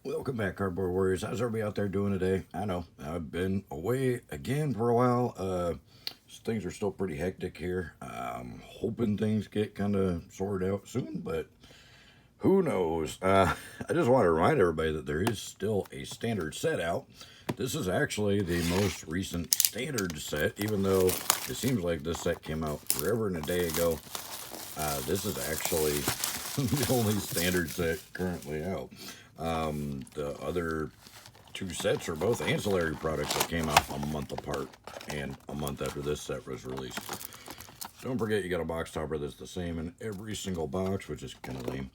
Welcome back, Cardboard Warriors. How's everybody out there doing today? I know I've been away again for a while. Things are still pretty hectic here. I'm hoping things get kind of sorted out soon, but who knows? I just want to remind everybody that there is still a standard set out. This is actually the most recent standard set, even though it seems like this set came out forever and a day ago. This is actually the only standard set currently out. The other two sets are both ancillary products that came out a month apart and a month after this set was released. Don't forget you got a box topper that's the same in every single box, which is kind of lame.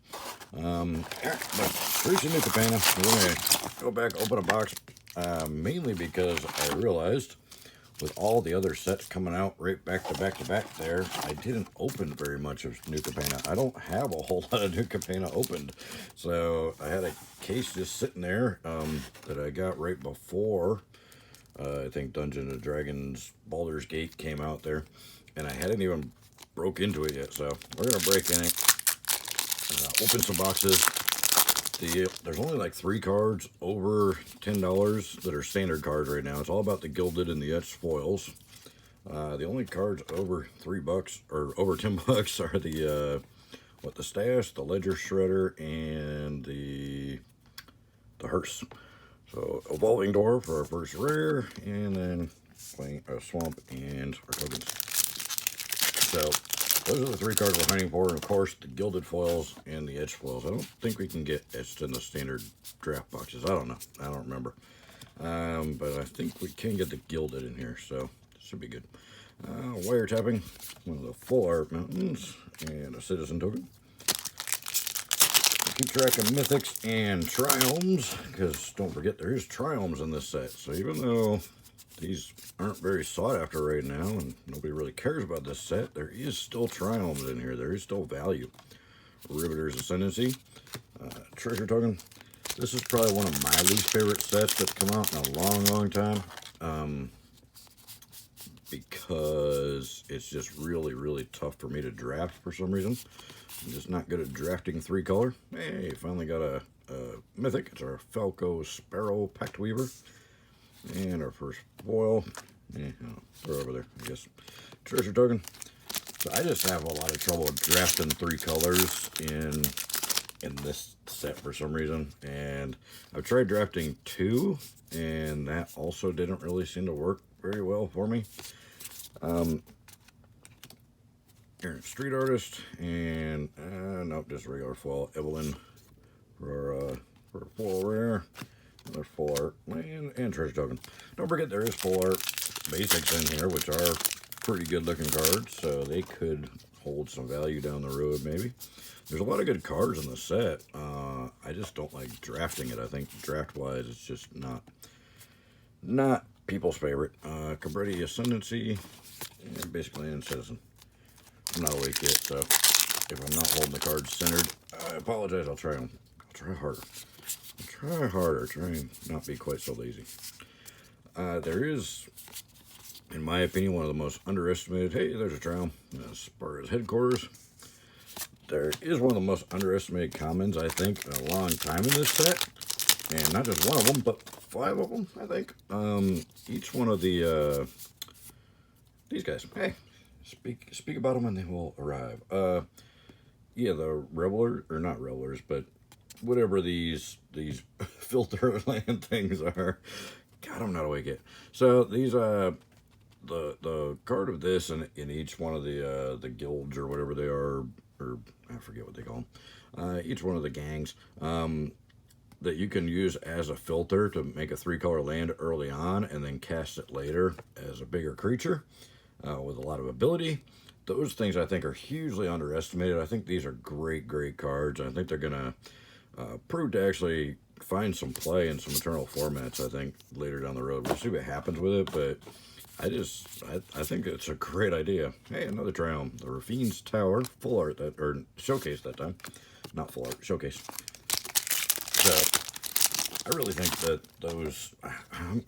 But here's your new Capenna. We're going to go back, open a box, mainly because I realized with all the other sets coming out right back to back to back there, I didn't open very much of new Capenna. I don't have a whole lot of new Capenna opened. So I had a case just sitting there that I got right before, I think Dungeons & Dragons Baldur's Gate came out there. And I hadn't even broke into it yet. So we're going to break in it, open some boxes. There's only like 3 cards over $10 that are standard cards right now. It's all about the gilded and the etched foils. The only cards over $3 or over $10 are the the stash, the ledger shredder, and the hearse. So evolving door for our first rare, and then playing a swamp and our tokens. So those are the 3 cards we're hunting for, and of course the gilded foils and the edge foils. I don't think we can get etched in the standard draft boxes. I don't know. I don't remember. But I think we can get the gilded in here, so this should be good. Wiretapping, one of the full art mountains, and a citizen token. Keep track of mythics and triomes, because don't forget there is triomes in this set. So even though these aren't very sought after right now, and nobody really cares about this set, there is still triomes in here. There is still value. Riveter's Ascendancy, treasure token. This is probably one of my least favorite sets that's come out in a long, long time. Because it's just really, really tough for me to draft for some reason. I'm just not good at drafting 3 color. Hey, finally got a mythic. It's our Falco Sparrow Pact Weaver. And our first foil. Throw over there, I guess. Treasure token. So I just have a lot of trouble drafting 3 colors in this set for some reason. And I've tried drafting 2, and that also didn't really seem to work very well for me. Here, Street Artist, and nope, just regular foil. Evelyn for a foil rare. Another full art and treasure token. Don't forget there is full art basics in here, which are pretty good looking cards, so they could hold some value down the road maybe. There's a lot of good cards in the set. I just don't like drafting it. I think draft wise it's just not people's favorite. Cabretti Ascendancy, and basically in Citizen. I'm not awake yet, so if I'm not holding the cards centered, I apologize. I'll try them. I'll try harder. Try harder, try and not be quite so lazy. There is, in my opinion, one of the most underestimated, hey, there's a trial, Sparta's headquarters. There is one of the most underestimated commons, I think, in a long time in this set. And not just one of them, but 5 of them, I think. Each one of the, these guys, hey, speak about them and they will arrive. Yeah, the Reveler, or not Revelers, but whatever these filter land things are. God, I'm not awake yet. So these the card of this in each one of the guilds or whatever they are, or I forget what they call them. Each one of the gangs that you can use as a filter to make a 3-color land early on and then cast it later as a bigger creature with a lot of ability. Those things I think are hugely underestimated. I think these are great cards. I think they're gonna prove to actually find some play in some eternal formats, I think, later down the road. We'll see what happens with it, but I think it's a great idea. Hey, another triumph. The Rafine's Tower, full art, or showcase that time. Not full art, showcase. So, I really think that those,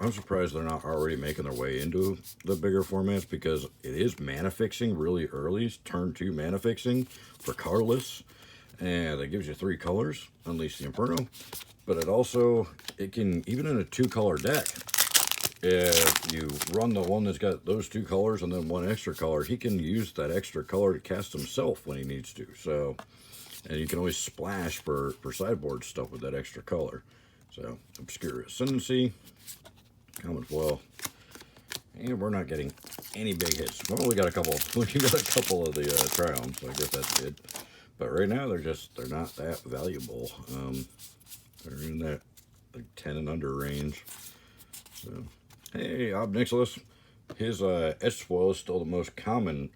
I'm surprised they're not already making their way into the bigger formats, because it is mana fixing really early, turn 2 mana fixing for colorless. And that gives you 3 colors, Unleash the Inferno. but it can, even in a 2-color deck, if you run the one that's got those 2 colors and then 1 extra color, he can use that extra color to cast himself when he needs to. So, and you can always splash for sideboard stuff with that extra color. So, Obscure Ascendancy, common foil, and we're not getting any big hits. Well, we got a couple. We got a couple of the Triumphs, so I guess that's good. But right now, they're not that valuable. They're in that like 10 and under range. So, hey, Ob Nixilis, his etched foil is still the most common.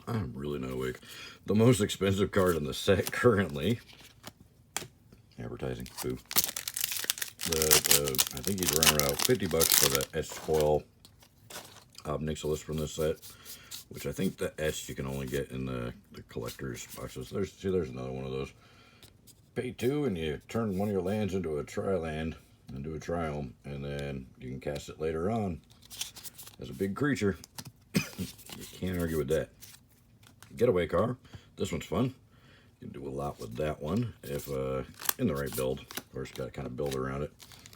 I'm really not awake. The most expensive card in the set currently. Advertising, boo. I think he's running around $50 for the etched foil Ob Nixilis from this set, which I think the etched you can only get in the collector's boxes. There's another one of those. Pay 2 and you turn one of your lands into a tri-land, into a triome, and then you can cast it later on as a big creature. You can't argue with that. Getaway car. This one's fun. You can do a lot with that one if in the right build. Of course, got to kind of build around it.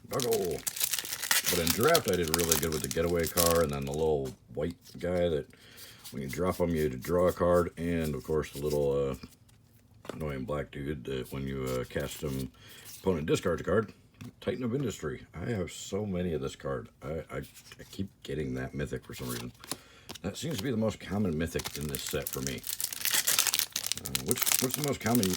Doggo. But in draft, I did really good with the getaway car and then the little white guy that when you drop them, you draw a card, and of course the little annoying black dude that when you cast him, opponent discards a card. Titan of Industry. I have so many of this card. I keep getting that mythic for some reason. That seems to be the most common mythic in this set for me. What's the most common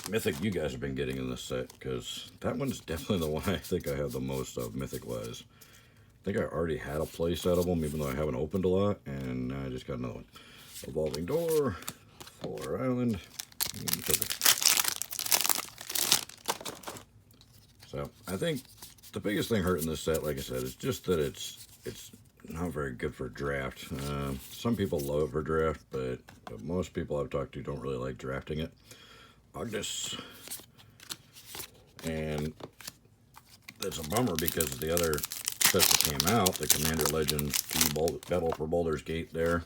mythic you guys have been getting in this set? Because that one's definitely the one I think I have the most of mythic-wise. I think I already had a play set of them, even though I haven't opened a lot, and now I just got another one. Evolving Door, Fuller Island, and Perfect. So I think the biggest thing hurting this set, like I said, is just that it's not very good for draft. Some people love it for draft, but most people I've talked to don't really like drafting it. Ognis. And that's a bummer because the other sets that came out, the Commander Legends, Battle for Baldur's Gate there,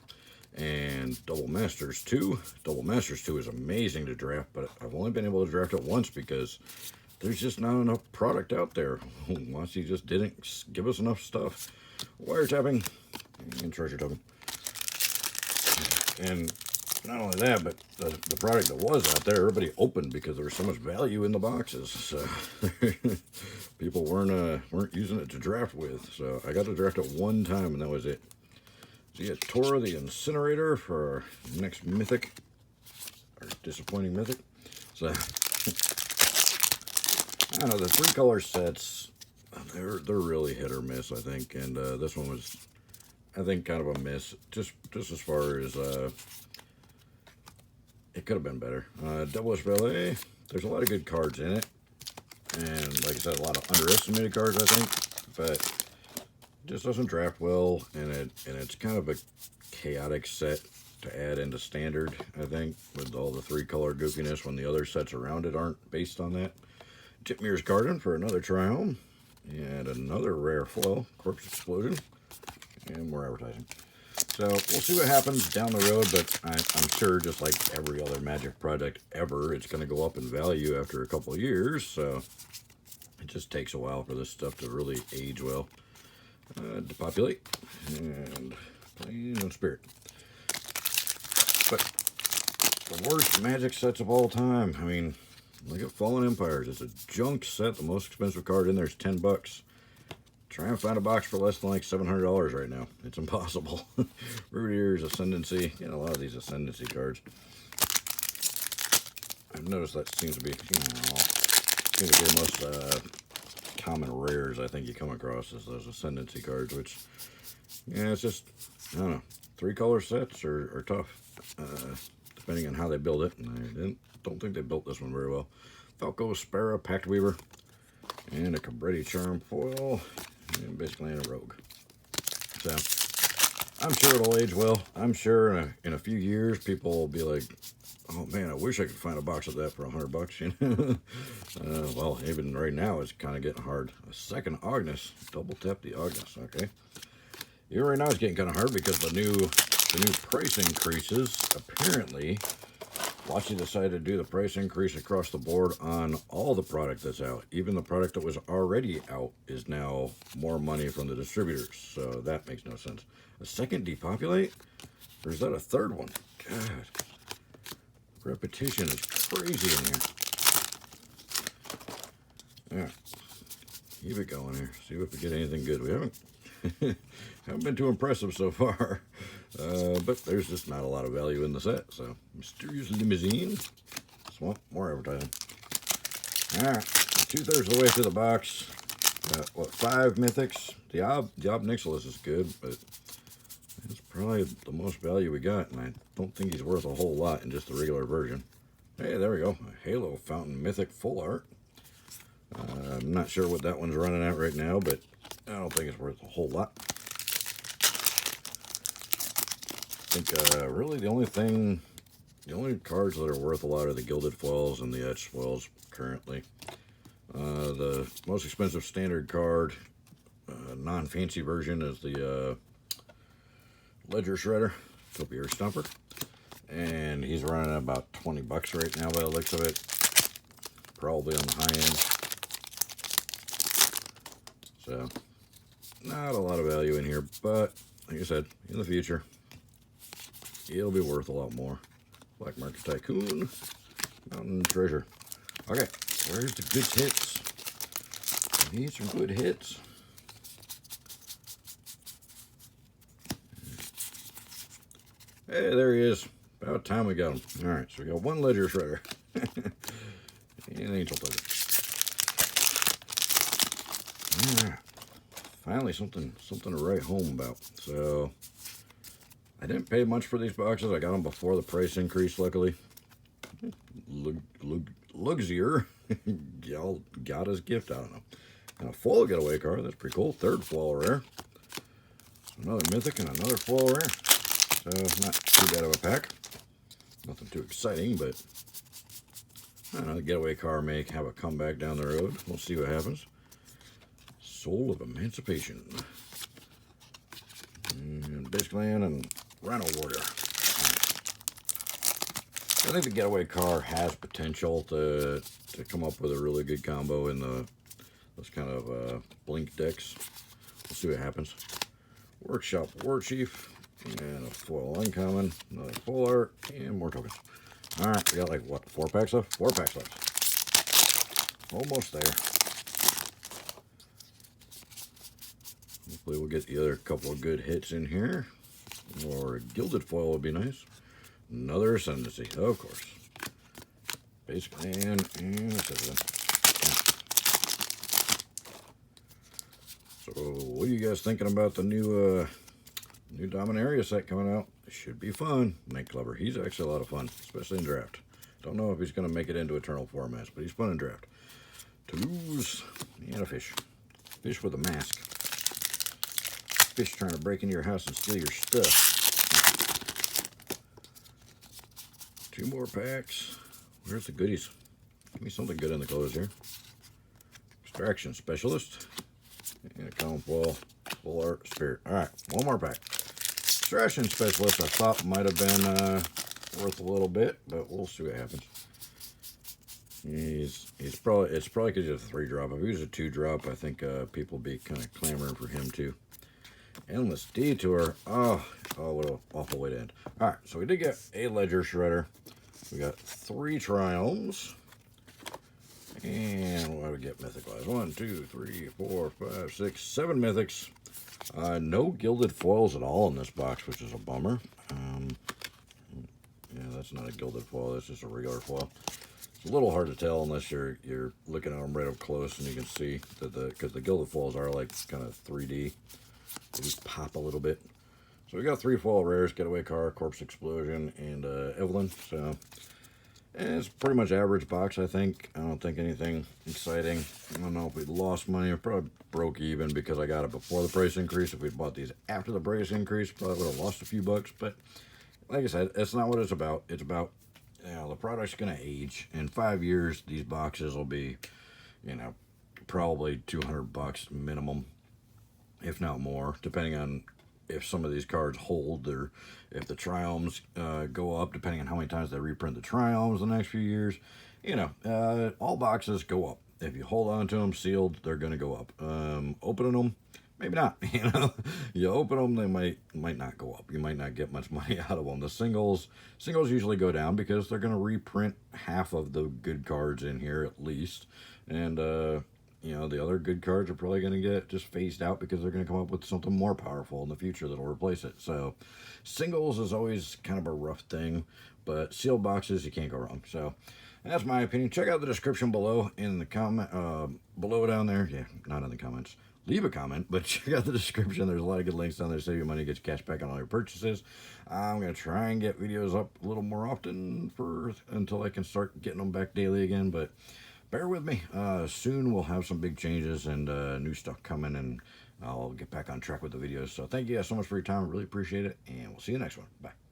and Double Masters 2. Double Masters 2 is amazing to draft, but I've only been able to draft it once because there's just not enough product out there. Watsy just didn't give us enough stuff. Wiretapping and treasure token. And not only that, but the product that was out there, everybody opened because there was so much value in the boxes. So people weren't using it to draft with. So I got to draft it one time, and that was it. So you get Tora the Incinerator for our next mythic, our disappointing mythic. So I don't know, the 3-color sets, they're really hit or miss, I think, and this one was, I think, kind of a miss, just as far as, it could have been better. Devilish Ballet, there's a lot of good cards in it, and like I said, a lot of underestimated cards, I think, but it just doesn't draft well, and it's kind of a chaotic set to add into Standard, I think, with all the 3-color goofiness when the other sets around it aren't based on that. Titmir's Garden for another Triome, and another rare foil, Corpse Explosion, and more advertising. So we'll see what happens down the road, but I'm sure, just like every other Magic project ever, it's going to go up in value after a couple of years, so it just takes a while for this stuff to really age well. Depopulate, and Plain and Spirit. But the worst Magic sets of all time, I mean, look at Fallen Empires. It's a junk set. The most expensive card in there is $10. Try and find a box for less than like $700 right now. It's impossible. Rude Ears, Ascendancy. You know, a lot of these Ascendancy cards. I've noticed that seems to be, the most common rares I think you come across is those Ascendancy cards, which, yeah, it's just, I don't know. 3-color sets are tough, depending on how they build it. And I don't think they built this one very well. Falco, Spara, Pact Weaver, and a Cabretti Charm foil, and basically a rogue. So I'm sure it'll age well. I'm sure in a few years people will be like, oh man, I wish I could find a box of that for $100. You know? Well, even right now it's kind of getting hard. A second Ognis, double tap the Ognis. Okay. Even right now it's getting kind of hard because the new price increases apparently Watch decided to do the price increase across the board on all the product that's out. Even the product that was already out is now more money from the distributors. So that makes no sense. A second depopulate? Or is that a third one? God. Repetition is crazy in here. Yeah. Keep it going here. See if we get anything good. We haven't been too impressive so far. But there's just not a lot of value in the set. So, Mysterious Limousine. Swamp, more advertising. Alright, 2/3 of the way through the box. What, 5 mythics? The Ob Nicholas is good, but it's probably the most value we got, and I don't think he's worth a whole lot in just the regular version. Hey, there we go. A Halo Fountain Mythic Full Art. I'm not sure what that one's running at right now, but I don't think it's worth a whole lot. I think really the only cards that are worth a lot are the Gilded Foils and the Etched Foils currently. The most expensive standard card, non-fancy version, is the Ledger Shredder, Copier Stumper. And he's running at about 20 bucks right now by the looks of it. Probably on the high end. So, not a lot of value in here, but like I said, in the future, it'll be worth a lot more. Black Market Tycoon, Mountain Treasure. Okay, where's the good hits? We need some good hits. Hey, there he is. About time we got him. All right, so we got one Ledger Shredder. And Angel Token. Yeah. Finally, something to write home about. So, I didn't pay much for these boxes. I got them before the price increase, luckily. Luxier y'all got his gift. I don't know. And a foil getaway card. That's pretty cool. Third foil rare. Another mythic and another foil rare. So, not too bad of a pack. Nothing too exciting, but I don't know. The getaway car may have a comeback down the road. We'll see what happens. Soul of Emancipation. And Biscland and Rhino Warrior. I think the getaway car has potential to come up with a really good combo in those kind of blink decks. We'll see what happens. Workshop War Chief and a foil uncommon, another full art, and more tokens. All right, we got like what, 4 packs left? 4 packs left. Almost there. Hopefully we'll get the other couple of good hits in here. Or a Gilded Foil would be nice. Another Ascendancy, of course. Basically, and Citizen. So, what are you guys thinking about the new Dominaria set coming out? It should be fun. Nightclubber, he's actually a lot of fun, especially in draft. Don't know if he's going to make it into Eternal formats, but he's fun in draft. Toulouse, and a fish. Fish with a mask. Fish trying to break into your house and steal your stuff. 2 more packs. Where's the goodies? Give me something good in the close here. Extraction Specialist. And a common foil, full art, spirit. Alright, 1 more pack. Extraction Specialist I thought might have been worth a little bit, but we'll see what happens. It's probably because he's a 3-drop. If he was a 2-drop, I think people would be kind of clamoring for him too. Endless Detour. Oh, what an awful way to end. Alright, so we did get a Ledger Shredder. We got 3 Triumphs. And what do we get mythic-wise? 1, 2, 3, 4, 5, 6, 7 mythics. No Gilded Foils at all in this box, which is a bummer. Yeah, that's not a Gilded Foil. That's just a regular foil. It's a little hard to tell unless you're looking at them right up close, and you can see that because the Gilded Foils are like kind of 3D. They just pop a little bit. So we got 3 foil rares: Getaway Car, Corpse Explosion, and Evelyn. So it's pretty much average box, I think. I don't think anything exciting. I don't know if we lost money. We probably broke even because I got it before the price increase. If we'd bought these after the price increase, probably would have lost a few bucks. But like I said, it's not what it's about. It's about, the product's going to age. In 5 years, these boxes will be, probably $200 minimum, if not more, depending on if some of these cards hold, or if the Triomes go up, depending on how many times they reprint the Triomes the next few years. You know, all boxes go up. If you hold on to them sealed, they're going to go up. Opening them, maybe not. You know, you open them, they might not go up. You might not get much money out of them. The singles usually go down because they're going to reprint half of the good cards in here at least, and you know, the other good cards are probably going to get just phased out because they're going to come up with something more powerful in the future that'll replace it. So singles is always kind of a rough thing, but sealed boxes, you can't go wrong. So that's my opinion. Check out the description below in the comment, below down there. Yeah, not in the comments. Leave a comment, but check out the description. There's a lot of good links down there. Save you money, get your cash back on all your purchases. I'm going to try and get videos up a little more often until I can start getting them back daily again, but bear with me. Soon we'll have some big changes and new stuff coming, and I'll get back on track with the videos. So thank you guys so much for your time. Really appreciate it, and we'll see you next one. Bye.